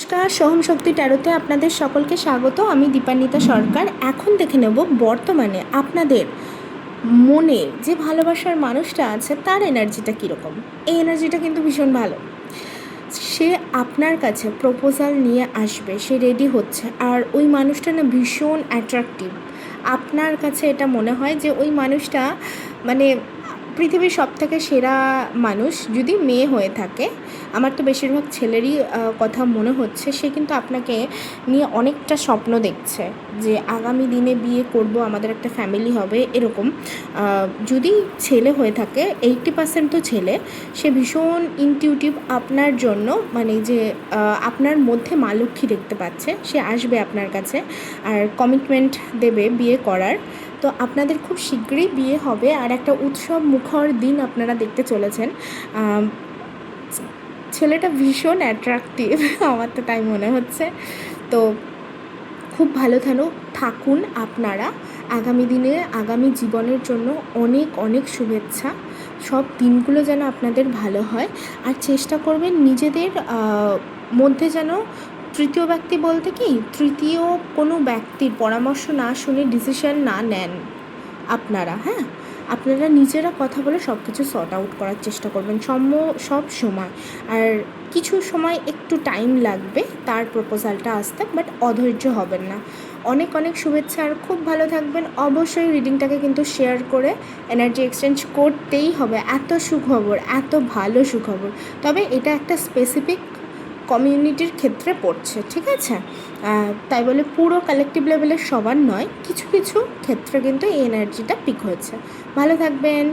নমস্কার, সোহম শক্তি ট্যারোতে আপনাদের সকলকে স্বাগত। আমি দীপান্বিতা সরকার। এখন দেখে নেব বর্তমানে আপনাদের মনে যে ভালোবাসার মানুষটা আছে তার এনার্জিটা কীরকম। এই এনার্জিটা কিন্তু ভীষণ ভালো। সে আপনার কাছে প্রপোজাল নিয়ে আসবে, সে রেডি হচ্ছে। আর ওই মানুষটা না ভীষণ অ্যাট্রাকটিভ। আপনার কাছে এটা মনে হয় যে ওই মানুষটা মানে পৃথিবীর সবথেকে সেরা মানুষ যদি মেয়ে হয়ে থাকে। আমার তো বেশিরভাগ ছেলেরই কথা মনে হচ্ছে। সে কিন্তু আপনাকে নিয়ে অনেকটা স্বপ্ন দেখছে যে আগামী দিনে বিয়ে করব, আমাদের একটা ফ্যামিলি হবে, এরকম। যদি ছেলে হয়ে থাকে 80% তো ছেলে, সে ভীষণ ইনটিউটিভ আপনার জন্য, মানে যে আপনার মধ্যে মা লক্ষ্মী দেখতে পাচ্ছে। সে আসবে আপনার কাছে আর কমিটমেন্ট দেবে বিয়ে করার। তো আপনাদের খুব শীঘ্রই বিয়ে হবে আর একটা উৎসব মুখর দিন আপনারা দেখতে চলেছেন। ছেলেটা ভীষণ অ্যাট্রাকটিভ আমার তো তাই মনে হচ্ছে। তো খুব ভালো থাকুন আপনারা। আগামী দিনে আগামী জীবনের জন্য অনেক অনেক শুভেচ্ছা। সব দিনগুলো যেন আপনাদের ভালো হয়। আর চেষ্টা করবেন নিজেদের মধ্যে যেন তৃতীয় ব্যক্তি বলতে কি, তৃতীয় কোনো ব্যক্তির পরামর্শ না শুনে ডিসিশন না নেন আপনারা। হ্যাঁ, আপনারা নিজেরা কথা বলে সব কিছু সর্ট আউট করার চেষ্টা করবেন সব সময়। আর কিছু সময় একটু টাইম লাগবে তার প্রপোজালটা আসতে, বাট অধৈর্য হবেন না। অনেক অনেক শুভেচ্ছা আর খুব ভালো থাকবেন। অবশ্যই রিডিংটাকে কিন্তু শেয়ার করে এনার্জি এক্সচেঞ্জ করতেই হবে। এত সুখবর, এত ভালো সুখবর। তবে এটা একটা স্পেসিফিক কমিউনিটির ক্ষেত্রে পড়ছে, ঠিক আছে? তাই বলে পুরো কালেকটিভ লেভেলের সবার নয়, কিছু কিছু ক্ষেত্রে কিন্তু এই এনার্জিটা পিক হয়েছে। ভালো থাকবেন।